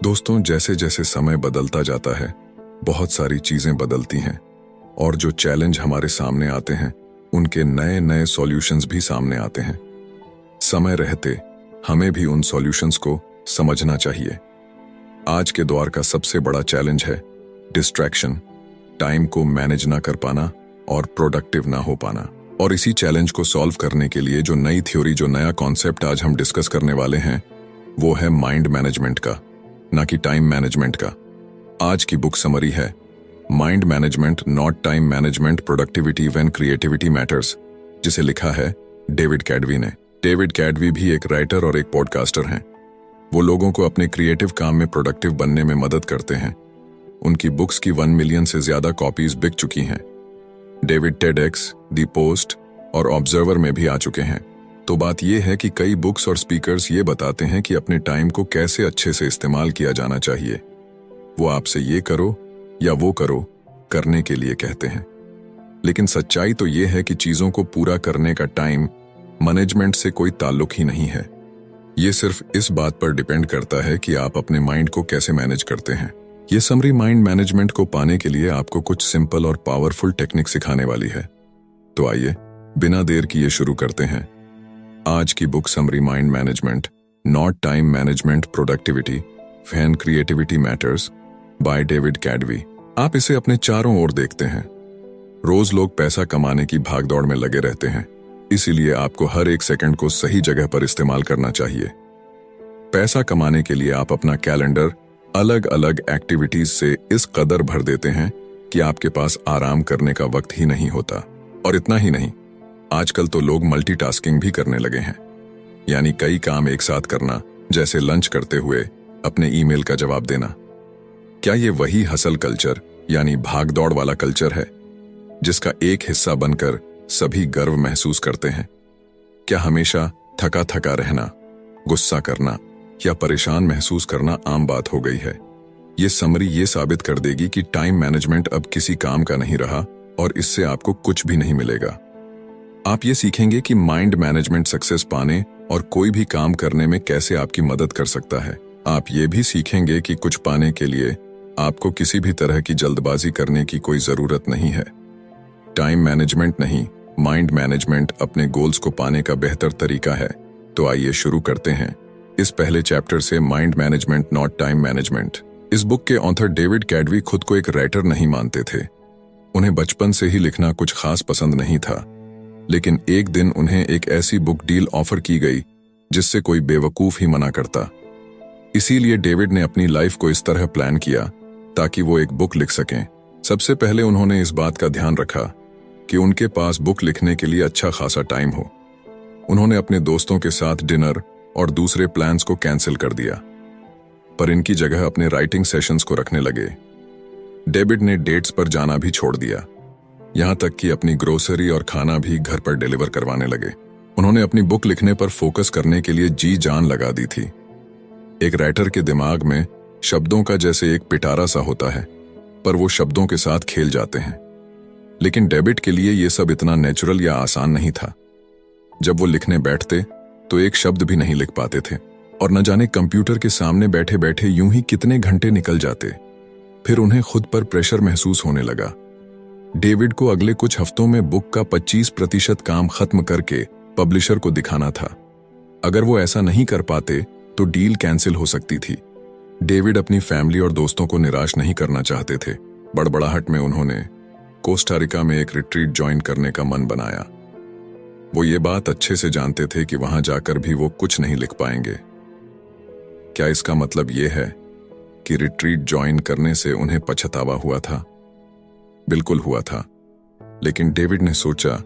दोस्तों, जैसे जैसे समय बदलता जाता है, बहुत सारी चीजें बदलती हैं और जो चैलेंज हमारे सामने आते हैं, उनके नए नए सॉल्यूशंस भी सामने आते हैं। समय रहते हमें भी उन सॉल्यूशंस को समझना चाहिए। आज के दौर का सबसे बड़ा चैलेंज है डिस्ट्रैक्शन, टाइम को मैनेज ना कर पाना और प्रोडक्टिव ना हो पाना। और इसी चैलेंज को सॉल्व करने के लिए जो नई थ्योरी, जो नया कॉन्सेप्ट आज हम डिस्कस करने वाले हैं, वो है माइंड मैनेजमेंट का, ना कि टाइम मैनेजमेंट का। आज की बुक समरी है mind management not time management, productivity when creativity matters, जिसे लिखा है डेविड कैडवी ने। डेविड कैडवी भी एक राइटर और एक पॉडकास्टर हैं। वो लोगों को अपने क्रिएटिव काम में प्रोडक्टिव बनने में मदद करते हैं। उनकी बुक्स की 1 मिलियन से ज्यादा कॉपीज बिक चुकी हैं। डेविड टेडएक्स, द पोस्ट और ऑब्जर्वर में भी आ चुके हैं। तो बात यह है कि कई बुक्स और स्पीकर्स ये बताते हैं कि अपने टाइम को कैसे अच्छे से इस्तेमाल किया जाना चाहिए। वो आपसे ये करो या वो करो करने के लिए कहते हैं, लेकिन सच्चाई तो ये है कि चीजों को पूरा करने का टाइम मैनेजमेंट से कोई ताल्लुक ही नहीं है। ये सिर्फ इस बात पर डिपेंड करता है कि आप अपने माइंड को कैसे मैनेज करते हैं। ये समरी माइंड मैनेजमेंट को पाने के लिए आपको कुछ सिंपल और पावरफुल टेक्निक सिखाने वाली है। तो आइए बिना देर किए शुरू करते हैं आज की book summary mind management not time management, productivity when creativity matters by David Kadavy. आप इसे अपने चारों ओर देखते हैं। रोज लोग पैसा कमाने की भागदौड़ में लगे रहते हैं, इसीलिए आपको हर एक सेकंड को सही जगह पर इस्तेमाल करना चाहिए। पैसा कमाने के लिए आप अपना कैलेंडर अलग अलग एक्टिविटीज से इस कदर भर देते हैं कि आपके पास आराम करने का वक्त ही नहीं होता। और इतना ही नहीं, आजकल तो लोग मल्टीटास्किंग भी करने लगे हैं, यानी कई काम एक साथ करना, जैसे लंच करते हुए अपने ईमेल का जवाब देना। क्या ये वही हसल कल्चर यानी भागदौड़ वाला कल्चर है जिसका एक हिस्सा बनकर सभी गर्व महसूस करते हैं? क्या हमेशा थका थका रहना, गुस्सा करना या परेशान महसूस करना आम बात हो गई है? ये समरी ये साबित कर देगी कि टाइम मैनेजमेंट अब किसी काम का नहीं रहा और इससे आपको कुछ भी नहीं मिलेगा। आप ये सीखेंगे कि माइंड मैनेजमेंट सक्सेस पाने और कोई भी काम करने में कैसे आपकी मदद कर सकता है। आप ये भी सीखेंगे कि कुछ पाने के लिए आपको किसी भी तरह की जल्दबाजी करने की कोई जरूरत नहीं है। टाइम मैनेजमेंट नहीं, माइंड मैनेजमेंट अपने गोल्स को पाने का बेहतर तरीका है। तो आइए शुरू करते हैं इस पहले चैप्टर से, mind management not time management. इस बुक के ऑथर डेविड कैडवी खुद को एक राइटर नहीं मानते थे। उन्हें बचपन से ही लिखना कुछ खास पसंद नहीं था, लेकिन एक दिन उन्हें एक ऐसी बुक डील ऑफर की गई जिससे कोई बेवकूफ ही मना करता। इसीलिए डेविड ने अपनी लाइफ को इस तरह प्लान किया ताकि वो एक बुक लिख सकें। सबसे पहले उन्होंने इस बात का ध्यान रखा कि उनके पास बुक लिखने के लिए अच्छा खासा टाइम हो। उन्होंने अपने दोस्तों के साथ डिनर और दूसरे प्लान्स को कैंसिल कर दिया, पर इनकी जगह अपने राइटिंग सेशंस को रखने लगे। डेविड ने डेट्स पर जाना भी छोड़ दिया, यहां तक कि अपनी ग्रोसरी और खाना भी घर पर डिलीवर करवाने लगे। उन्होंने अपनी बुक लिखने पर फोकस करने के लिए जी जान लगा दी थी। एक राइटर के दिमाग में शब्दों का जैसे एक पिटारा सा होता है, पर वो शब्दों के साथ खेल जाते हैं। लेकिन डेविड के लिए ये सब इतना नेचुरल या आसान नहीं था। जब वो लिखने बैठते तो एक शब्द भी नहीं लिख पाते थे और न जाने कंप्यूटर के सामने बैठे बैठे यूं ही कितने घंटे निकल जाते। फिर उन्हें खुद पर प्रेशर महसूस होने लगा। डेविड को अगले कुछ हफ्तों में बुक का 25% काम खत्म करके पब्लिशर को दिखाना था। अगर वो ऐसा नहीं कर पाते तो डील कैंसिल हो सकती थी। डेविड अपनी फैमिली और दोस्तों को निराश नहीं करना चाहते थे। बड़बड़ाहट में उन्होंने कोस्टा रिका में एक रिट्रीट ज्वाइन करने का मन बनाया। वो ये बात अच्छे से जानते थे कि वहां जाकर भी वो कुछ नहीं लिख पाएंगे। क्या इसका मतलब ये है कि रिट्रीट ज्वाइन करने से उन्हें पछतावा हुआ था? बिल्कुल हुआ था, लेकिन डेविड ने सोचा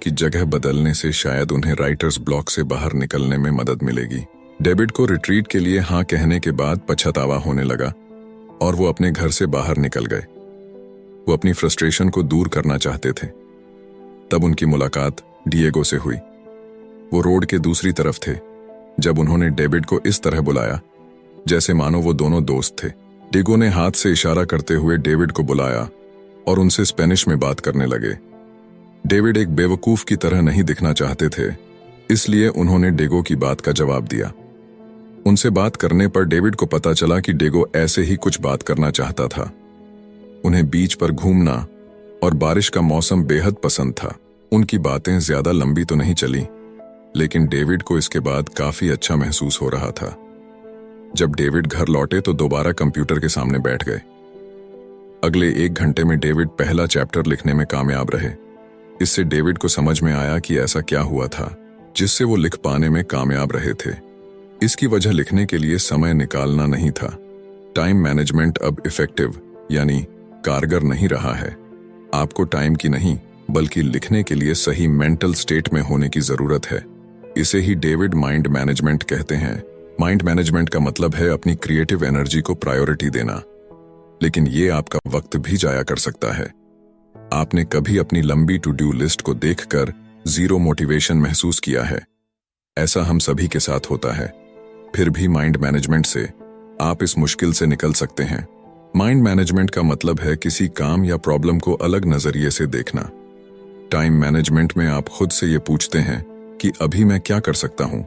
कि जगह बदलने से शायद उन्हें राइटर्स ब्लॉक से बाहर निकलने में मदद मिलेगी। डेविड को रिट्रीट के लिए हाँ कहने के बाद पछतावा होने लगा और वो अपने घर से बाहर निकल गए। वो अपनी फ्रस्ट्रेशन को दूर करना चाहते थे। तब उनकी मुलाकात डिएगो से हुई। वो रोड के दूसरी तरफ थे जब उन्होंने डेविड को इस तरह बुलाया जैसे मानो वो दोनों दोस्त थे। डिएगो ने हाथ से इशारा करते हुए डेविड को बुलाया और उनसे स्पेनिश में बात करने लगे। डेविड एक बेवकूफ की तरह नहीं दिखना चाहते थे, इसलिए उन्होंने डिएगो की बात का जवाब दिया। उनसे बात करने पर डेविड को पता चला कि डेगो ऐसे ही कुछ बात करना चाहता था। उन्हें बीच पर घूमना और बारिश का मौसम बेहद पसंद था। उनकी बातें ज्यादा लंबी तो नहीं चली, लेकिन डेविड को इसके बाद काफी अच्छा महसूस हो रहा था। जब डेविड घर लौटे तो दोबारा कंप्यूटर के सामने बैठ गए। अगले 1 घंटे में डेविड पहला चैप्टर लिखने में कामयाब रहे। इससे डेविड को समझ में आया कि ऐसा क्या हुआ था जिससे वो लिख पाने में कामयाब रहे थे। इसकी वजह लिखने के लिए समय निकालना नहीं था। टाइम मैनेजमेंट अब इफेक्टिव यानी कारगर नहीं रहा है। आपको टाइम की नहीं बल्कि लिखने के लिए सही मेंटल स्टेट में होने की जरूरत है। इसे ही डेविड माइंड मैनेजमेंट कहते हैं। माइंड मैनेजमेंट का मतलब है अपनी क्रिएटिव एनर्जी को प्रायोरिटी देना, लेकिन ये आपका वक्त भी जाया कर सकता है। आपने कभी अपनी लंबी टू डू लिस्ट को देखकर जीरो मोटिवेशन महसूस किया है? ऐसा हम सभी के साथ होता है। फिर भी माइंड मैनेजमेंट से आप इस मुश्किल से निकल सकते हैं। माइंड मैनेजमेंट का मतलब है किसी काम या प्रॉब्लम को अलग नजरिए से देखना। टाइम मैनेजमेंट में आप खुद से ये पूछते हैं कि अभी मैं क्या कर सकता हूं।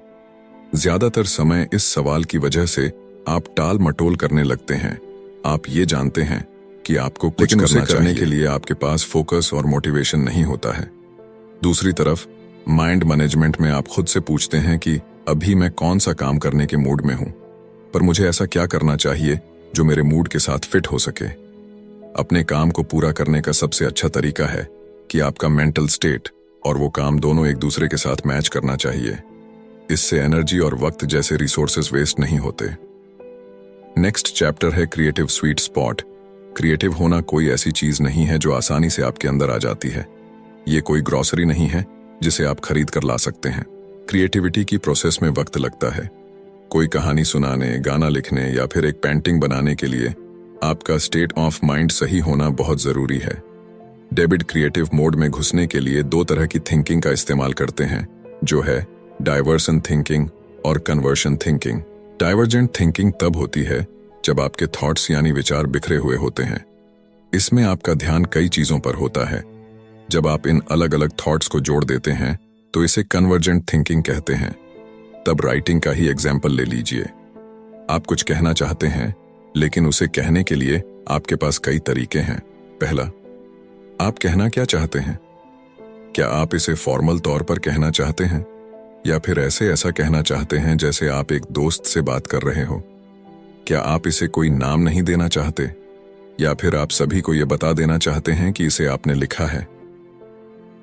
ज्यादातर समय इस सवाल की वजह से आप टाल मटोल करने लगते हैं। आप ये जानते हैं कि आपको कुछ करने के लिए आपके पास फोकस और मोटिवेशन नहीं होता है। दूसरी तरफ माइंड मैनेजमेंट में आप खुद से पूछते हैं कि अभी मैं कौन सा काम करने के मूड में हूं, पर मुझे ऐसा क्या करना चाहिए जो मेरे मूड के साथ फिट हो सके। अपने काम को पूरा करने का सबसे अच्छा तरीका है कि आपका मेंटल स्टेट और वो काम दोनों एक दूसरे के साथ मैच करना चाहिए। इससे एनर्जी और वक्त जैसे रिसोर्सेज वेस्ट नहीं होते। नेक्स्ट चैप्टर है क्रिएटिव स्वीट स्पॉट। क्रिएटिव होना कोई ऐसी चीज नहीं है जो आसानी से आपके अंदर आ जाती है। ये कोई ग्रोसरी नहीं है जिसे आप खरीद कर ला सकते हैं। क्रिएटिविटी की प्रोसेस में वक्त लगता है। कोई कहानी सुनाने, गाना लिखने या फिर एक पेंटिंग बनाने के लिए आपका स्टेट ऑफ माइंड सही होना बहुत जरूरी है। डेविड क्रिएटिव मोड में घुसने के लिए 2 तरह की थिंकिंग का इस्तेमाल करते हैं, जो है डाइवर्सन थिंकिंग और कन्वर्शन थिंकिंग। डाइवर्जेंट थिंकिंग तब होती है जब आपके थॉट्स यानी विचार बिखरे हुए होते हैं। इसमें आपका ध्यान कई चीजों पर होता है। जब आप इन अलग अलग थॉट्स को जोड़ देते हैं तो इसे कन्वर्जेंट थिंकिंग कहते हैं। तब राइटिंग का ही एग्जाम्पल ले लीजिए। आप कुछ कहना चाहते हैं, लेकिन उसे कहने के लिए आपके पास कई तरीके हैं। पहला, आप कहना क्या चाहते हैं? क्या आप इसे फॉर्मल तौर पर कहना चाहते हैं या फिर ऐसा कहना चाहते हैं जैसे आप एक दोस्त से बात कर रहे हो? क्या आप इसे कोई नाम नहीं देना चाहते या फिर आप सभी को यह बता देना चाहते हैं कि इसे आपने लिखा है?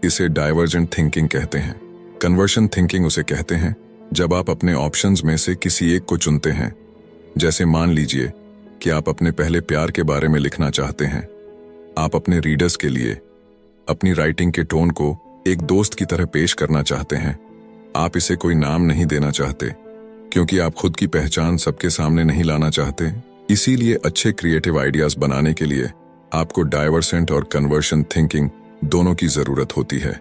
इसे डाइवर्जेंट थिंकिंग कहते हैं। कन्वर्शन थिंकिंग उसे कहते हैं जब आप अपने ऑप्शंस में से किसी एक को चुनते हैं। जैसे मान लीजिए कि आप अपने पहले प्यार के बारे में लिखना चाहते हैं। आप अपने रीडर्स के लिए अपनी राइटिंग के टोन को एक दोस्त की तरह पेश करना चाहते हैं। आप इसे कोई नाम नहीं देना चाहते क्योंकि आप खुद की पहचान सबके सामने नहीं लाना चाहते। इसीलिए अच्छे क्रिएटिव आइडियाज बनाने के लिए आपको डाइवर्सेंट और कन्वर्शन थिंकिंग दोनों की जरूरत होती है।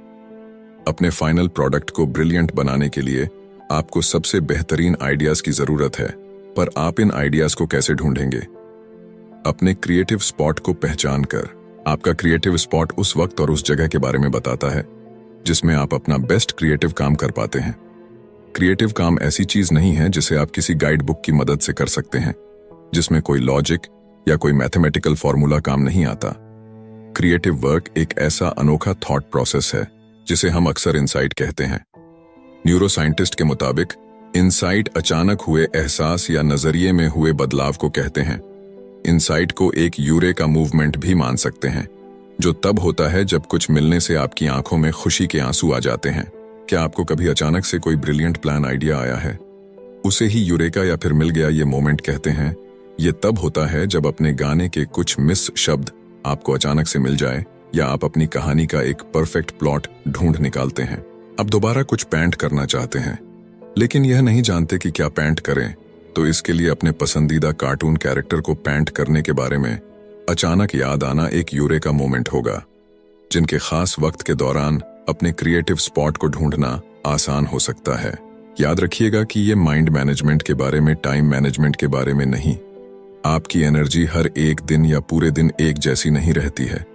अपने फाइनल प्रोडक्ट को ब्रिलियंट बनाने के लिए आपको सबसे बेहतरीन आइडियाज की जरूरत है, पर आप इन आइडियाज को कैसे ढूंढेंगे? अपने क्रिएटिव स्पॉट को पहचान कर। आपका क्रिएटिव स्पॉट उस वक्त और उस जगह के बारे में बताता है जिसमें आप अपना बेस्ट क्रिएटिव काम कर पाते हैं। क्रिएटिव काम ऐसी चीज नहीं है जिसे आप किसी गाइड बुक की मदद से कर सकते हैं, जिसमें कोई लॉजिक या कोई मैथमेटिकल फॉर्मूला काम नहीं आता। क्रिएटिव वर्क एक ऐसा अनोखा थॉट प्रोसेस है जिसे हम अक्सर इंसाइट कहते हैं। न्यूरो साइंटिस्ट के मुताबिक इंसाइट अचानक हुए एहसास या नजरिए में हुए बदलाव को कहते हैं। इंसाइट को एक यूरेका मूवमेंट भी मान सकते हैं, जो तब होता है जब कुछ मिलने से आपकी आंखों में खुशी के आंसू आ जाते हैं। क्या आपको कभी अचानक से कोई ब्रिलियंट प्लान आइडिया आया है? उसे ही यूरेका या फिर मिल गया ये मोमेंट कहते हैं। ये तब होता है जब अपने गाने के कुछ मिस शब्द आपको अचानक से मिल जाए या आप अपनी कहानी का एक परफेक्ट प्लॉट ढूंढ निकालते हैं। अब दोबारा कुछ पेंट करना चाहते हैं, लेकिन यह नहीं जानते कि क्या पेंट करें, तो इसके लिए अपने पसंदीदा कार्टून कैरेक्टर को पेंट करने के बारे में अचानक याद आना एक यूरेका मोमेंट होगा। जिनके खास वक्त के दौरान अपने क्रिएटिव स्पॉट को ढूंढना आसान हो सकता है। याद रखिएगा कि ये माइंड मैनेजमेंट के बारे में, टाइम मैनेजमेंट के बारे में नहीं। आपकी एनर्जी हर एक दिन या पूरे दिन एक जैसी नहीं रहती है।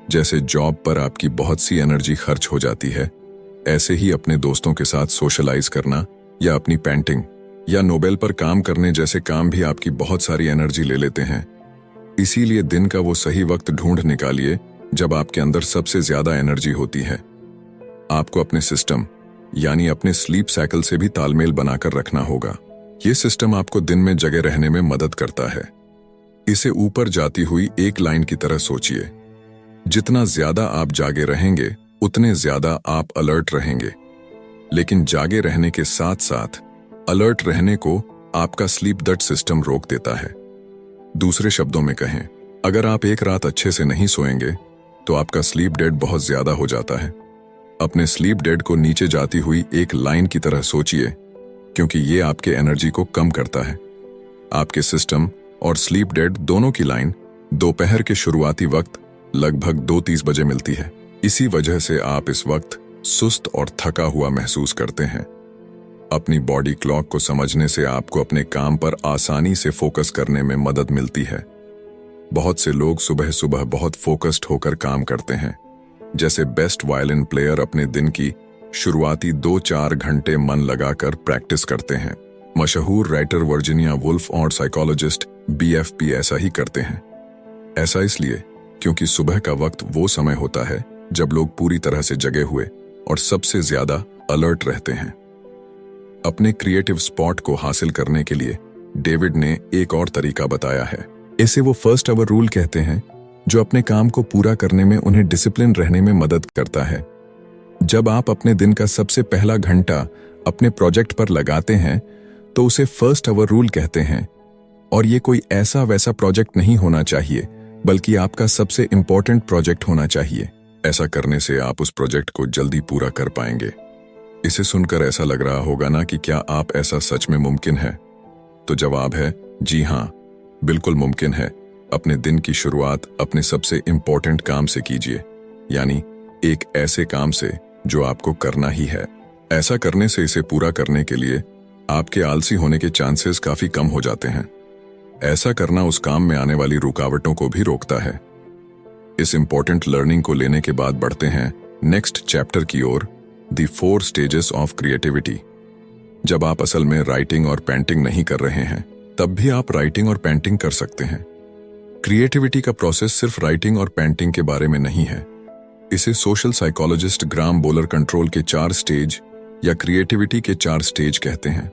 जैसे जॉब पर आपकी बहुत सी एनर्जी खर्च हो जाती है, ऐसे ही अपने दोस्तों के साथ सोशलाइज करना या अपनी पेंटिंग या नोबेल पर काम करने जैसे काम भी आपकी बहुत सारी एनर्जी ले लेते हैं। इसीलिए दिन का वो सही वक्त ढूंढ निकालिए जब आपके अंदर सबसे ज्यादा एनर्जी होती है। आपको अपने सिस्टम यानी अपने स्लीप साइकिल से भी तालमेल बनाकर रखना होगा। ये सिस्टम आपको दिन में जगे रहने में मदद करता है। इसे ऊपर जाती हुई एक लाइन की तरह सोचिए। जितना ज्यादा आप जागे रहेंगे उतने ज्यादा आप अलर्ट रहेंगे। लेकिन जागे रहने के साथ साथ अलर्ट रहने को आपका स्लीप डेट सिस्टम रोक देता है। दूसरे शब्दों में कहें, अगर आप एक रात अच्छे से नहीं सोएंगे तो आपका स्लीप डेट बहुत ज्यादा हो जाता है। अपने स्लीप डेट को नीचे जाती हुई एक लाइन की तरह सोचिए, क्योंकि ये आपके एनर्जी को कम करता है। आपके सिस्टम और स्लीप डेट दोनों की लाइन दोपहर के शुरुआती वक्त लगभग 2:30 बजे मिलती है। इसी वजह से आप इस वक्त सुस्त और थका हुआ महसूस करते हैं। अपनी बॉडी क्लॉक को समझने से आपको अपने काम पर आसानी से फोकस करने में मदद मिलती है। बहुत से लोग सुबह सुबह बहुत फोकस्ड होकर काम करते हैं, जैसे बेस्ट वायलिन प्लेयर अपने दिन की शुरुआती 2-4 घंटे मन लगाकर प्रैक्टिस करते हैं। मशहूर राइटर वर्जीनिया वुल्फ और साइकोलॉजिस्ट BFP ऐसा ही करते हैं। ऐसा इसलिए क्योंकि सुबह का वक्त वो समय होता है जब लोग पूरी तरह से जगे हुए और सबसे ज्यादा अलर्ट रहते हैं। अपने क्रिएटिव स्पॉट को हासिल करने के लिए डेविड ने एक और तरीका बताया है। इसे वो फर्स्ट आवर रूल कहते हैं, जो अपने काम को पूरा करने में उन्हें डिसिप्लिन रहने में मदद करता है। जब आप अपने दिन का सबसे पहला घंटा अपने प्रोजेक्ट पर लगाते हैं तो उसे फर्स्ट आवर रूल कहते हैं। और ये कोई ऐसा वैसा प्रोजेक्ट नहीं होना चाहिए, बल्कि आपका सबसे इंपॉर्टेंट प्रोजेक्ट होना चाहिए। ऐसा करने से आप उस प्रोजेक्ट को जल्दी पूरा कर पाएंगे। इसे सुनकर ऐसा लग रहा होगा ना कि क्या आप ऐसा सच में मुमकिन है? तो जवाब है जी हाँ, बिल्कुल मुमकिन है। अपने दिन की शुरुआत अपने सबसे इंपॉर्टेंट काम से कीजिए, यानी एक ऐसे काम से जो आपको करना ही है। ऐसा करने से इसे पूरा करने के लिए आपके आलसी होने के चांसेस काफी कम हो जाते हैं। ऐसा करना उस काम में आने वाली रुकावटों को भी रोकता है। इस इंपॉर्टेंट लर्निंग को लेने के बाद बढ़ते हैं नेक्स्ट चैप्टर की ओर, द 4 स्टेजेस ऑफ क्रिएटिविटी। जब आप असल में राइटिंग और पेंटिंग नहीं कर रहे हैं, तब भी आप राइटिंग और पेंटिंग कर सकते हैं। क्रिएटिविटी का प्रोसेस सिर्फ राइटिंग और पेंटिंग के बारे में नहीं है। इसे सोशल साइकोलॉजिस्ट ग्राम बोलर कंट्रोल के 4 स्टेज या क्रिएटिविटी के 4 स्टेज कहते हैं।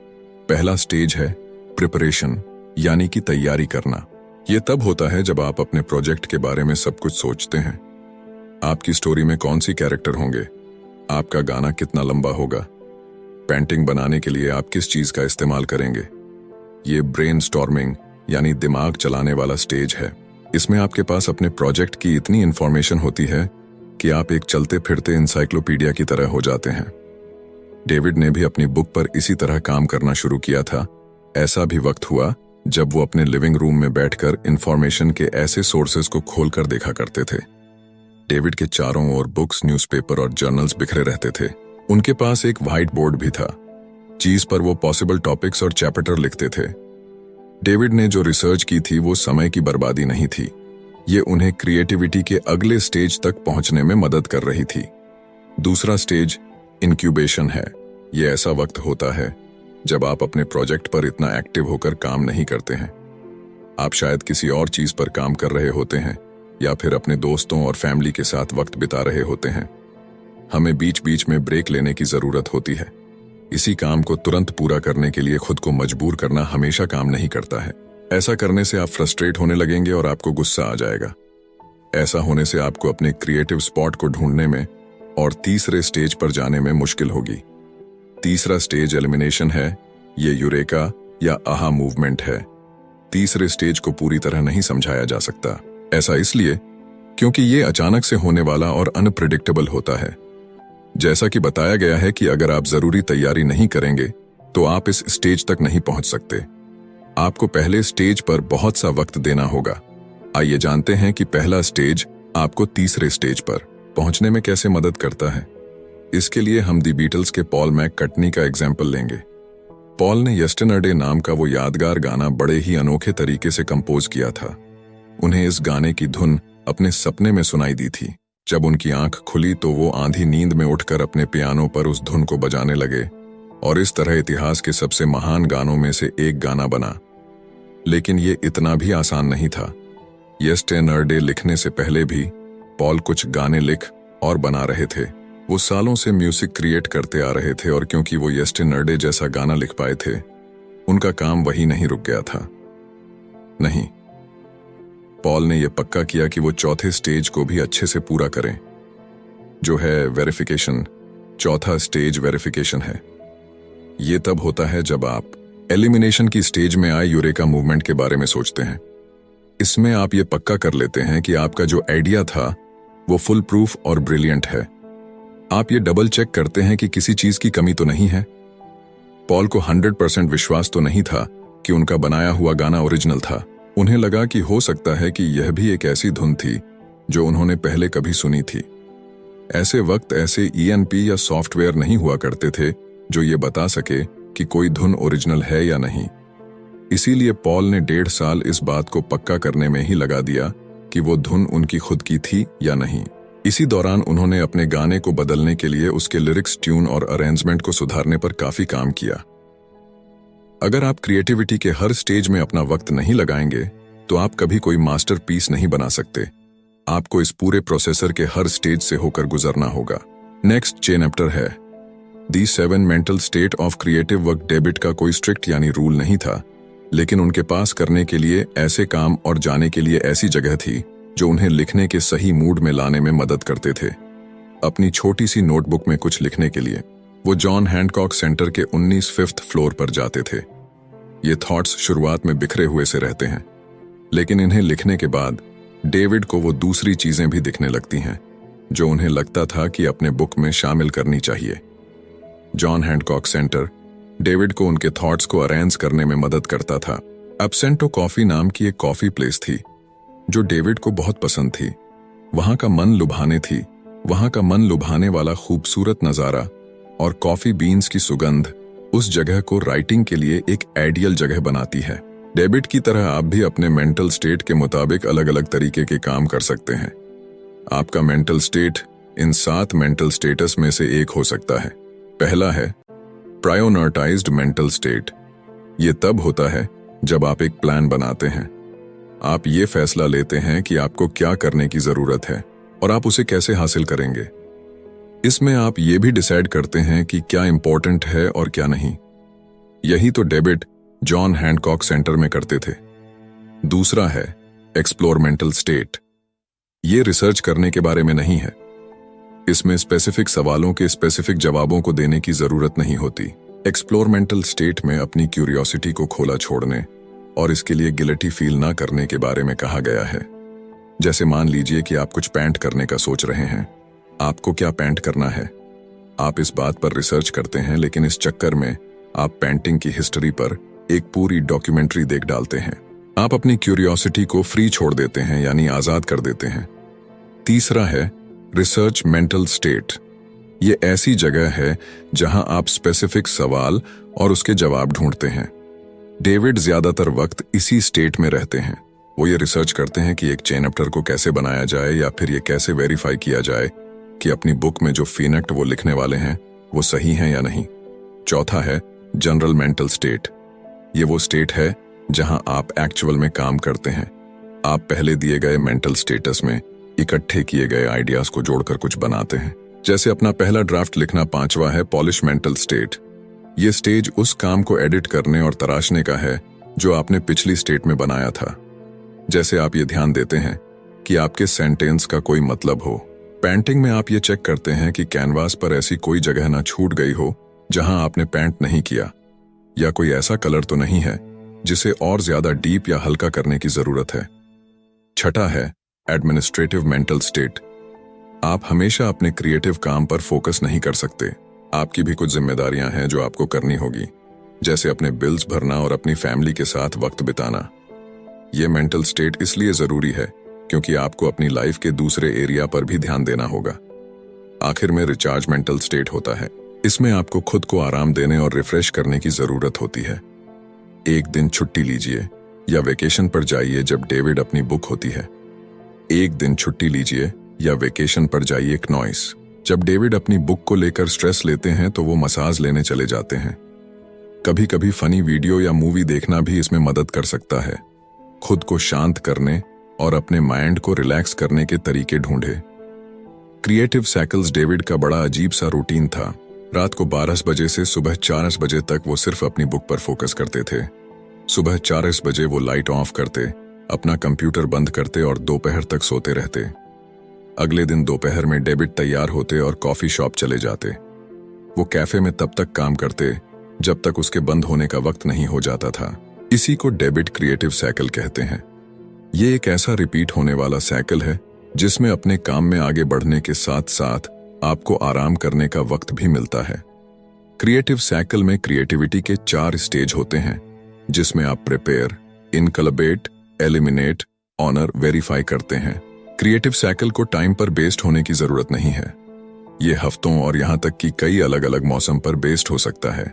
पहला स्टेज है प्रिपरेशन, यानी कि तैयारी करना। यह तब होता है जब आप अपने प्रोजेक्ट के बारे में सब कुछ सोचते हैं। आपकी स्टोरी में कौन सी कैरेक्टर होंगे, आपका गाना कितना लंबा होगा, पेंटिंग बनाने के लिए आप किस चीज का इस्तेमाल करेंगे। ये ब्रेनस्टॉर्मिंग यानी दिमाग चलाने वाला स्टेज है। इसमें आपके पास अपने प्रोजेक्ट की इतनी इंफॉर्मेशन होती है कि आप एक चलते फिरते इंसाइक्लोपीडिया की तरह हो जाते हैं। डेविड ने भी अपनी बुक पर इसी तरह काम करना शुरू किया था। ऐसा भी वक्त हुआ जब वो अपने लिविंग रूम में बैठकर इंफॉर्मेशन के ऐसे सोर्सेज को खोलकर देखा करते थे। डेविड के चारों ओर बुक्स, न्यूज़पेपर और जर्नल्स बिखरे रहते थे। उनके पास एक व्हाइट बोर्ड भी था, जिस पर वो पॉसिबल टॉपिक्स और चैप्टर लिखते थे। डेविड ने जो रिसर्च की थी वो समय की बर्बादी नहीं थी, ये उन्हें क्रिएटिविटी के अगले स्टेज तक पहुंचने में मदद कर रही थी। दूसरा स्टेज इंक्यूबेशन है। ये ऐसा वक्त होता है जब आप अपने प्रोजेक्ट पर इतना एक्टिव होकर काम नहीं करते हैं। आप शायद किसी और चीज पर काम कर रहे होते हैं या फिर अपने दोस्तों और फैमिली के साथ वक्त बिता रहे होते हैं। हमें बीच बीच में ब्रेक लेने की जरूरत होती है। इसी काम को तुरंत पूरा करने के लिए खुद को मजबूर करना हमेशा काम नहीं करता है। ऐसा करने से आप फ्रस्ट्रेट होने लगेंगे और आपको गुस्सा आ जाएगा। ऐसा होने से आपको अपने क्रिएटिव स्पॉट को ढूंढने में और तीसरे स्टेज पर जाने में मुश्किल होगी। तीसरा स्टेज एलिमिनेशन है। ये यूरेका या आहा मूवमेंट है। तीसरे स्टेज को पूरी तरह नहीं समझाया जा सकता। ऐसा इसलिए क्योंकि ये अचानक से होने वाला और अनप्रेडिक्टेबल होता है। जैसा कि बताया गया है कि अगर आप जरूरी तैयारी नहीं करेंगे तो आप इस स्टेज तक नहीं पहुंच सकते। आपको पहले स्टेज पर बहुत सा वक्त देना होगा। आइए जानते हैं कि पहला स्टेज आपको तीसरे स्टेज पर पहुंचने में कैसे मदद करता है। इसके लिए हम दी बीटल्स के पॉल मैककर्टनी का एग्जाम्पल लेंगे। पॉल ने यस्टरडे नाम का वो यादगार गाना बड़े ही अनोखे तरीके से कंपोज किया था। उन्हें इस गाने की धुन अपने सपने में सुनाई दी थी। जब उनकी आंख खुली तो वो आंधी नींद में उठकर अपने पियानो पर उस धुन को बजाने लगे। और इस तरह इतिहास के सबसे महान गानों में से एक गाना बना। लेकिन ये इतना भी आसान नहीं था। येस्टरडे लिखने से पहले भी पॉल कुछ गाने लिख और बना रहे थे। वो सालों से म्यूजिक क्रिएट करते आ रहे थे और क्योंकि वो येस्टरडे जैसा गाना लिख पाए थे, उनका काम वही नहीं रुक गया था। नहीं, पॉल ने यह पक्का किया कि वो चौथे स्टेज को भी अच्छे से पूरा करें, जो है वेरिफिकेशन। चौथा स्टेज वेरिफिकेशन है। ये तब होता है जब आप एलिमिनेशन की स्टेज में आए यूरेका मूवमेंट के बारे में सोचते हैं। इसमें आप ये पक्का कर लेते हैं कि आपका जो आइडिया था वो फुल प्रूफ और ब्रिलियंट है। आप ये डबल चेक करते हैं कि किसी चीज की कमी तो नहीं है। पॉल को 100% विश्वास तो नहीं था कि उनका बनाया हुआ गाना ओरिजिनल था। उन्हें लगा कि हो सकता है कि यह भी एक ऐसी धुन थी जो उन्होंने पहले कभी सुनी थी। ऐसे वक्त ऐसे ENP या सॉफ्टवेयर नहीं हुआ करते थे जो ये बता सके कि कोई धुन ओरिजिनल है या नहीं। इसीलिए पॉल ने 1.5 साल इस बात को पक्का करने में ही लगा दिया कि वो धुन उनकी खुद की थी या नहीं। इसी दौरान उन्होंने अपने गाने को बदलने के लिए उसके लिरिक्स, ट्यून और अरेंजमेंट को सुधारने पर काफी काम किया। अगर आप क्रिएटिविटी के हर स्टेज में अपना वक्त नहीं लगाएंगे तो आप कभी कोई मास्टरपीस नहीं बना सकते। आपको इस पूरे प्रोसेसर के हर स्टेज से होकर गुजरना होगा। नेक्स्ट चैप्टर है दी 7 mental state of creative work. David का कोई स्ट्रिक्ट यानी रूल नहीं था, लेकिन उनके पास करने के लिए ऐसे काम और जाने के लिए ऐसी जगह थी जो उन्हें लिखने के सही मूड में लाने में मदद करते थे। अपनी छोटी सी नोटबुक में कुछ लिखने के लिए वो जॉन हैंकॉक सेंटर के 19 5th फ्लोर पर जाते थे। ये थॉट्स शुरुआत में बिखरे हुए से रहते हैं, लेकिन इन्हें लिखने के बाद डेविड को वो दूसरी चीजें भी दिखने लगती हैं जो उन्हें लगता था कि अपने बुक में शामिल करनी चाहिए। जॉन हैंकॉक सेंटर डेविड को उनके थॉट्स को अरेंज करने में मदद करता था। एब्सेंटो कॉफी नाम की एक कॉफी प्लेस थी जो डेविड को बहुत पसंद थी। वहां का मन लुभाने वाला खूबसूरत नजारा और कॉफी बीन्स की सुगंध उस जगह को राइटिंग के लिए एक आइडियल जगह बनाती है। डेविड की तरह आप भी अपने मेंटल स्टेट के मुताबिक अलग अलग तरीके के काम कर सकते हैं। आपका mental state in 7 mental status में से एक हो सकता है। पहला है प्रायोरिटाइज्ड मेंटल स्टेट। ये तब होता है जब आप एक प्लान बनाते हैं। आप ये फैसला लेते हैं कि आपको क्या करने की जरूरत है और आप उसे कैसे हासिल करेंगे। इसमें आप ये भी डिसाइड करते हैं कि क्या इंपॉर्टेंट है और क्या नहीं। यही तो डेविड जॉन हैंकॉक सेंटर में करते थे। दूसरा है एक्सप्लोर मेंटल स्टेट। ये रिसर्च करने के बारे में नहीं है। इसमें स्पेसिफिक सवालों के स्पेसिफिक जवाबों को देने की जरूरत नहीं होती। एक्सप्लोर मेंटल स्टेट में अपनी क्यूरियोसिटी को खोला छोड़ने और इसके लिए गिल्टी फील ना करने के बारे में कहा गया है। जैसे मान लीजिए कि आप कुछ पेंट करने का सोच रहे हैं। आपको क्या पेंट करना है, आप इस बात पर रिसर्च करते हैं, लेकिन इस चक्कर में आप पेंटिंग की हिस्ट्री पर एक पूरी डॉक्यूमेंट्री देख डालते हैं। आप अपनी क्यूरियोसिटी को फ्री छोड़ देते हैं, यानी आजाद कर देते हैं। तीसरा है रिसर्च मेंटल स्टेट। ये ऐसी जगह है जहां आप स्पेसिफिक सवाल और उसके जवाब ढूंढते हैं। डेविड ज्यादातर वक्त इसी स्टेट में रहते हैं। वो ये रिसर्च करते हैं कि एक चैप्टर को कैसे बनाया जाए या फिर ये कैसे वेरीफाई किया जाए कि अपनी बुक में जो फीनक्ट वो लिखने वाले हैं वो सही हैं या नहीं। चौथा है जनरल मेंटल स्टेट। ये वो स्टेट है जहां आप एक्चुअल में काम करते हैं। आप पहले दिए गए मेंटल स्टेटस में इकट्ठे किए गए आइडियाज को जोड़कर कुछ बनाते हैं। जैसे अपना पहला ड्राफ्ट लिखना। पांचवा है पॉलिश मेंटल स्टेट। ये स्टेज उस काम को एडिट करने और तराशने का है जो आपने पिछली स्टेट में बनाया था। जैसे आप ये ध्यान देते हैं कि आपके सेंटेंस का कोई मतलब हो। पेंटिंग में आप ये चेक करते हैं कि कैनवास पर ऐसी कोई जगह ना छूट गई हो जहां आपने पेंट नहीं किया, या कोई ऐसा कलर तो नहीं है जिसे और ज्यादा डीप या हल्का करने की जरूरत है। छठा है एडमिनिस्ट्रेटिव मेंटल स्टेट। आप हमेशा अपने क्रिएटिव काम पर फोकस नहीं कर सकते। आपकी भी कुछ जिम्मेदारियां हैं जो आपको करनी होगी, जैसे अपने बिल्स भरना और अपनी फैमिली के साथ वक्त बिताना। यह मेंटल स्टेट इसलिए जरूरी है क्योंकि आपको अपनी लाइफ के दूसरे एरिया पर भी ध्यान देना होगा। आखिर में रिचार्ज मेंटल स्टेट होता है। इसमें आपको खुद को आराम देने और रिफ्रेश करने की जरूरत होती है। एक दिन छुट्टी लीजिए या वेकेशन पर जाइए जब डेविड अपनी बुक होती है। एक दिन छुट्टी लीजिए या वेकेशन पर जाइए एक नॉइस जब डेविड अपनी बुक को लेकर स्ट्रेस लेते हैं तो वो मसाज लेने चले जाते हैं। कभी कभी फनी वीडियो या मूवी देखना भी इसमें मदद कर सकता है। खुद को शांत करने और अपने माइंड को रिलैक्स करने के तरीके ढूंढे। क्रिएटिव साइकिल्स डेविड का बड़ा अजीब सा रूटीन था। रात को 12 बजे से सुबह 4 बजे तक वो सिर्फ अपनी बुक पर फोकस करते थे। सुबह 4 बजे वो लाइट ऑफ करते, अपना कंप्यूटर बंद करते और दोपहर तक सोते रहते। अगले दिन दोपहर में डेविड तैयार होते और कॉफी शॉप चले जाते। वो कैफे में तब तक काम करते जब तक उसके बंद होने का वक्त नहीं हो जाता था। इसी को डेविड क्रिएटिव साइकिल कहते हैं। ये एक ऐसा रिपीट होने वाला साइकिल है जिसमें अपने काम में आगे बढ़ने के साथ साथ आपको आराम करने का वक्त भी मिलता है। क्रिएटिव साइकिल में क्रिएटिविटी के 4 स्टेज होते हैं, जिसमें आप प्रिपेयर, इनकलबेट, एलिमिनेट, ऑनर, वेरीफाई करते हैं। क्रिएटिव साइकिल को टाइम पर बेस्ड होने की जरूरत नहीं है। ये हफ्तों और यहां तक कि कई अलग अलग मौसम पर बेस्ड हो सकता है।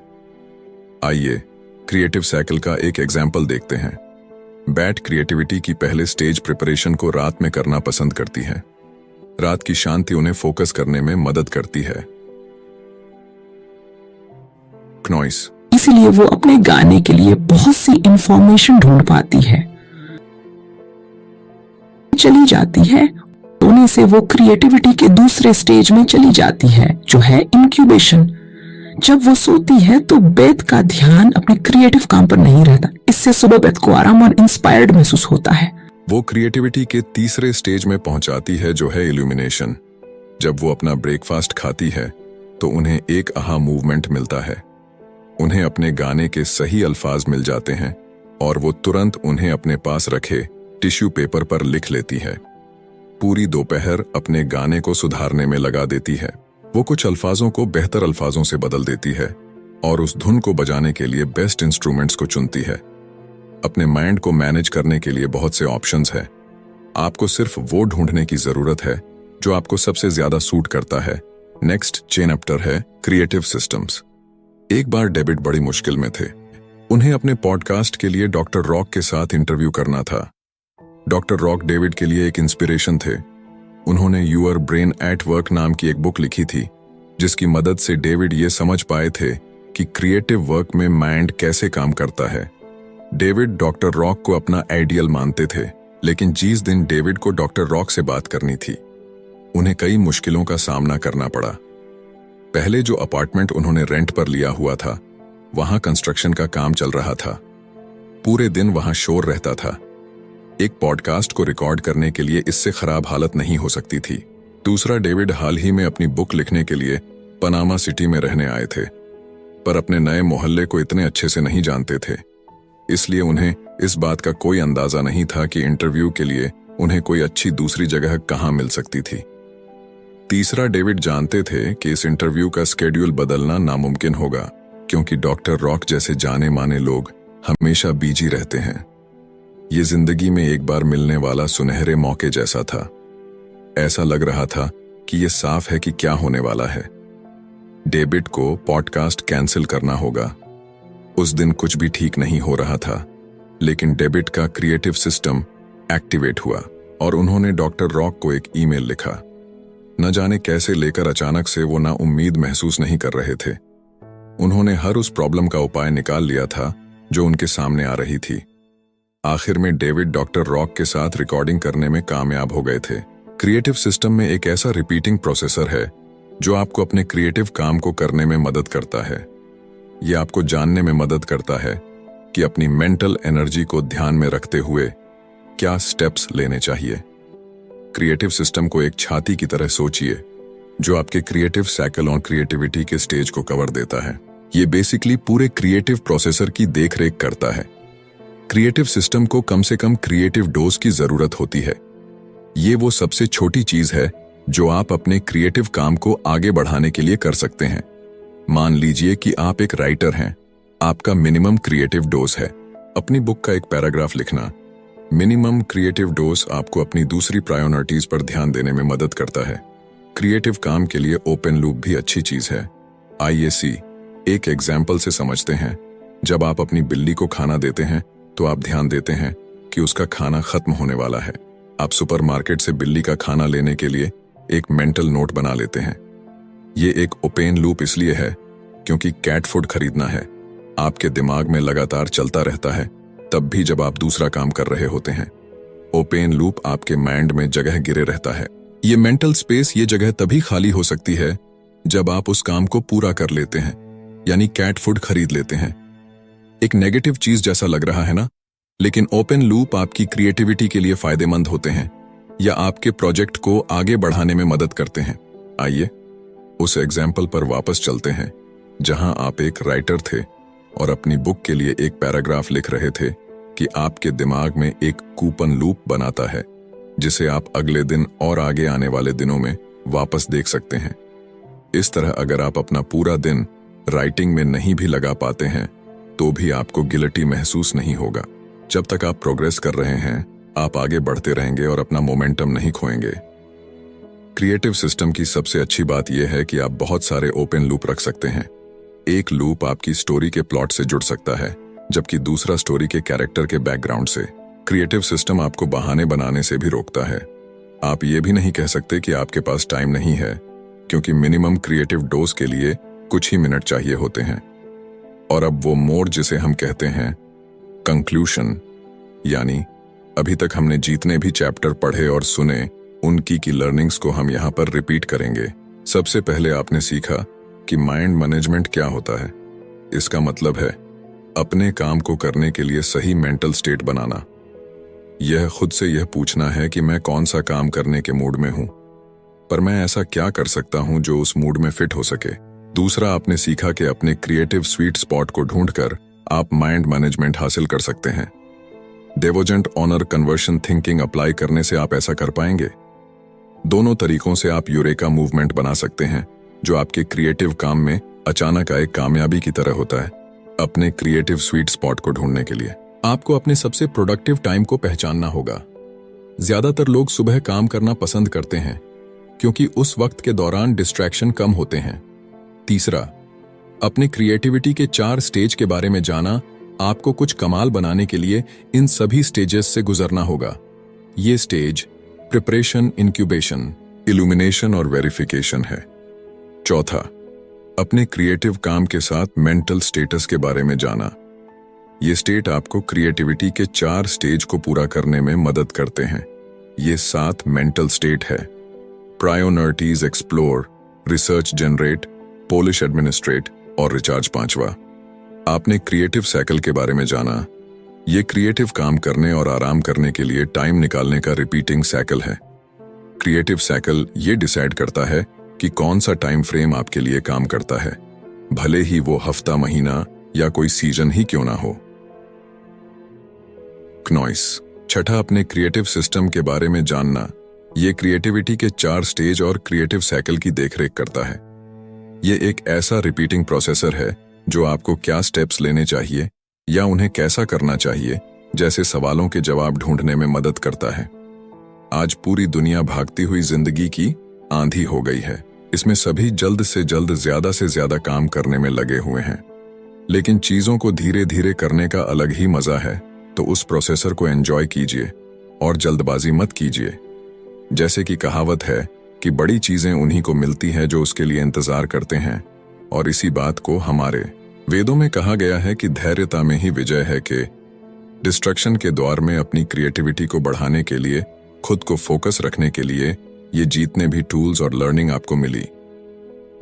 आइए क्रिएटिव साइकिल का एक एग्जाम्पल देखते हैं। बैट क्रिएटिविटी की पहले स्टेज प्रिपरेशन को रात में करना पसंद करती है। रात की शांति उन्हें फोकस करने में मदद करती है। नॉइस, इसीलिए वो अपने गाने के लिए बहुत सी इंफॉर्मेशन ढूंढ पाती है, चली जाती है। सोने से वो क्रिएटिविटी के दूसरे स्टेज में चली जाती है, जो है इंक्यूबेशन। जब वो सोती है तो बेथ का ध्यान अपने क्रिएटिव काम पर नहीं रहता। इससे सुबह बेथ को आराम और इंस्पायर्ड महसूस होता है। वो क्रिएटिविटी के तीसरे स्टेज में पहुंचाती है, जो है इल्यूमिनेशन। जब वो अपना ब्रेकफास्ट खाती है तो उन्हें एक आहा मूवमेंट मिलता है। उन्हें अपने गाने के सही अल्फाज मिल जाते हैं और वो तुरंत उन्हें अपने पास रखे टिश्यू पेपर पर लिख लेती है। पूरी दोपहर अपने गाने को सुधारने में लगा देती है। वो कुछ अल्फाजों को बेहतर अल्फाजों से बदल देती है और उस धुन को बजाने के लिए बेस्ट इंस्ट्रूमेंट्स को चुनती है। अपने माइंड को मैनेज करने के लिए बहुत से ऑप्शंस हैं। आपको सिर्फ वो ढूंढने की जरूरत है जो आपको सबसे ज्यादा सूट करता है। नेक्स्ट चैप्टर है क्रिएटिव सिस्टम्स। एक बार डेविड बड़ी मुश्किल में थे। उन्हें अपने पॉडकास्ट के लिए डॉक्टर रॉक के साथ इंटरव्यू करना था। डॉक्टर रॉक डेविड के लिए एक इंस्पिरेशन थे। उन्होंने यूअर ब्रेन एट वर्क नाम की एक बुक लिखी थी, जिसकी मदद से डेविड ये समझ पाए थे कि क्रिएटिव वर्क में माइंड कैसे काम करता है। डेविड डॉक्टर रॉक को अपना आइडियल मानते थे, लेकिन जिस दिन डेविड को डॉक्टर रॉक से बात करनी थी, उन्हें कई मुश्किलों का सामना करना पड़ा। पहले जो अपार्टमेंट उन्होंने रेंट पर लिया हुआ था, वहां कंस्ट्रक्शन का काम चल रहा था। पूरे दिन वहां शोर रहता था। एक पॉडकास्ट को रिकॉर्ड करने के लिए इससे खराब हालत नहीं हो सकती थी। दूसरा, डेविड हाल ही में अपनी बुक लिखने के लिए पनामा सिटी में रहने आए थे, पर अपने नए मोहल्ले को इतने अच्छे से नहीं जानते थे, इसलिए उन्हें इस बात का कोई अंदाजा नहीं था कि इंटरव्यू के लिए उन्हें कोई अच्छी दूसरी जगह कहां मिल सकती थी। तीसरा, डेविड जानते थे कि इस इंटरव्यू का स्केड्यूल बदलना नामुमकिन होगा, क्योंकि डॉक्टर रॉक जैसे जाने माने लोग हमेशा बिजी रहते हैं। ये जिंदगी में एक बार मिलने वाला सुनहरे मौके जैसा था। ऐसा लग रहा था कि ये साफ है कि क्या होने वाला है। डेविड को पॉडकास्ट कैंसिल करना होगा। उस दिन कुछ भी ठीक नहीं हो रहा था, लेकिन डेविड का क्रिएटिव सिस्टम एक्टिवेट हुआ और उन्होंने डॉक्टर रॉक को एक ईमेल लिखा। न जाने कैसे लेकर अचानक से वो ना उम्मीद महसूस नहीं कर रहे थे। उन्होंने हर उस प्रॉब्लम का उपाय निकाल लिया था जो उनके सामने आ रही थी। आखिर में डेविड डॉक्टर रॉक के साथ रिकॉर्डिंग करने में कामयाब हो गए थे। क्रिएटिव सिस्टम में एक ऐसा रिपीटिंग प्रोसेसर है जो आपको अपने क्रिएटिव काम को करने में मदद करता है। यह आपको जानने में मदद करता है कि अपनी मेंटल एनर्जी को ध्यान में रखते हुए क्या स्टेप्स लेने चाहिए। क्रिएटिव सिस्टम को एक छाती की तरह सोचिए जो आपके क्रिएटिव साइकिल और क्रिएटिविटी के स्टेज को कवर देता है। ये बेसिकली पूरे क्रिएटिव प्रोसेसर की देखरेख करता है। क्रिएटिव सिस्टम को कम से कम क्रिएटिव डोज की जरूरत होती है। ये वो सबसे छोटी चीज है जो आप अपने क्रिएटिव काम को आगे बढ़ाने के लिए कर सकते हैं। मान लीजिए कि आप एक राइटर हैं। आपका मिनिमम क्रिएटिव डोज है अपनी बुक का एक पैराग्राफ लिखना। मिनिमम क्रिएटिव डोज आपको अपनी दूसरी प्रायोरिटीज पर ध्यान देने में मदद करता है। क्रिएटिव काम के लिए ओपन लूप भी अच्छी चीज है। आइए एक एग्जाम्पल से समझते हैं। जब आप अपनी बिल्ली को खाना देते हैं तो आप ध्यान देते हैं कि उसका खाना खत्म होने वाला है। आप सुपरमार्केट से बिल्ली का खाना लेने के लिए एक मेंटल नोट बना लेते हैं। ये एक ओपन लूप इसलिए है क्योंकि कैट फूड खरीदना है आपके दिमाग में लगातार चलता रहता है, तब भी जब आप दूसरा काम कर रहे होते हैं। ओपन लूप आपके माइंड में जगह गिरे रहता है। ये मेंटल स्पेस, ये जगह तभी खाली हो सकती है जब आप उस काम को पूरा कर लेते हैं, यानी कैट फूड खरीद लेते हैं। एक नेगेटिव चीज जैसा लग रहा है ना, लेकिन ओपन लूप आपकी क्रिएटिविटी के लिए फायदेमंद होते हैं या आपके प्रोजेक्ट को आगे बढ़ाने में मदद करते हैं। आइए उस एग्जाम्पल पर वापस चलते हैं जहां आप एक राइटर थे और अपनी बुक के लिए एक पैराग्राफ लिख रहे थे कि आपके दिमाग में एक कूपन लूप बनाता है जिसे आप अगले दिन और आगे आने वाले दिनों में वापस देख सकते हैं। इस तरह अगर आप अपना पूरा दिन राइटिंग में नहीं भी लगा पाते हैं तो भी आपको गिल्टी महसूस नहीं होगा। जब तक आप प्रोग्रेस कर रहे हैं आप आगे बढ़ते रहेंगे और अपना मोमेंटम नहीं खोएंगे। क्रिएटिव सिस्टम की सबसे अच्छी बात यह है कि आप बहुत सारे ओपन लूप रख सकते हैं। एक लूप आपकी स्टोरी के प्लॉट से जुड़ सकता है जबकि दूसरा स्टोरी के कैरेक्टर के बैकग्राउंड से। क्रिएटिव सिस्टम आपको बहाने बनाने से भी रोकता है। आप ये भी नहीं कह सकते कि आपके पास टाइम नहीं है, क्योंकि मिनिमम क्रिएटिव डोज के लिए कुछ ही मिनट चाहिए होते हैं। और अब वो मोड जिसे हम कहते हैं कंक्लूशन, यानी अभी तक हमने जितने भी चैप्टर पढ़े और सुने उनकी की लर्निंग्स को हम यहाँ पर रिपीट करेंगे। सबसे पहले आपने सीखा कि माइंड मैनेजमेंट क्या होता है। इसका मतलब है अपने काम को करने के लिए सही मेंटल स्टेट बनाना। यह खुद से यह पूछना है कि मैं कौन सा काम करने के मूड में हूं, पर मैं ऐसा क्या कर सकता हूं जो उस मूड में फिट हो सके। दूसरा, आपने सीखा कि अपने क्रिएटिव स्वीट स्पॉट को ढूंढकर आप माइंड मैनेजमेंट हासिल कर सकते हैं। डिवोजेंट ऑनर कन्वर्शन थिंकिंग अप्लाई करने से आप ऐसा कर पाएंगे। दोनों तरीकों से आप यूरेका मूवमेंट बना सकते हैं जो आपके क्रिएटिव काम में अचानक आए कामयाबी की तरह होता है। अपने क्रिएटिव स्वीट स्पॉट को ढूंढने के लिए आपको अपने सबसे प्रोडक्टिव टाइम को पहचानना होगा। ज्यादातर लोग सुबह काम करना पसंद करते हैं क्योंकि उस वक्त के दौरान डिस्ट्रैक्शन कम होते हैं। तीसरा, अपने क्रिएटिविटी के 4 स्टेज के बारे में जाना। आपको कुछ कमाल बनाने के लिए इन सभी स्टेजेस से गुजरना होगा। ये स्टेज प्रिपरेशन, इंक्यूबेशन, इल्यूमिनेशन और वेरिफिकेशन है। चौथा, अपने क्रिएटिव काम के साथ मेंटल स्टेटस के बारे में जाना। ये स्टेट आपको क्रिएटिविटी के 4 स्टेज को पूरा करने में मदद करते हैं। ये 7 मेंटल स्टेट है: priorities, explore, research, generate, polish, administrate और रिचार्ज। 5वां, आपने क्रिएटिव साइकिल के बारे में जाना। ये क्रिएटिव काम करने और आराम करने के लिए टाइम निकालने का रिपीटिंग साइकिल है। क्रिएटिव साइकिल ये डिसाइड करता है कि कौन सा टाइम फ्रेम आपके लिए काम करता है, भले ही वो हफ्ता, महीना या कोई सीजन ही क्यों ना हो। क्नॉइस। छठा, अपने क्रिएटिव सिस्टम के बारे में जानना। ये क्रिएटिविटी के 4 स्टेज और क्रिएटिव साइकिल की देखरेख करता है। ये एक ऐसा रिपीटिंग प्रोसेसर है जो आपको क्या स्टेप्स लेने चाहिए या उन्हें कैसा करना चाहिए जैसे सवालों के जवाब ढूंढने में मदद करता है। आज पूरी दुनिया भागती हुई जिंदगी की आंधी हो गई है। इसमें सभी जल्द से ज्यादा काम करने में लगे हुए हैं, लेकिन चीजों को धीरे धीरे करने का अलग ही मजा है। तो उस प्रोसेसर को एंजॉय कीजिए और जल्दबाजी मत कीजिए। जैसे कि कहावत है कि बड़ी चीजें उन्हीं को मिलती हैं जो उसके लिए इंतजार करते हैं, और इसी बात को हमारे वेदों में कहा गया है कि धैर्यता में ही विजय है। कि डिस्ट्रक्शन के दौर में अपनी क्रिएटिविटी को बढ़ाने के लिए, खुद को फोकस रखने के लिए ये जितने भी टूल्स और लर्निंग आपको मिली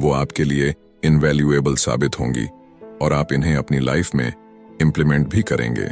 वो आपके लिए इनवैल्यूएबल साबित होंगी और आप इन्हें अपनी लाइफ में इम्प्लीमेंट भी करेंगे।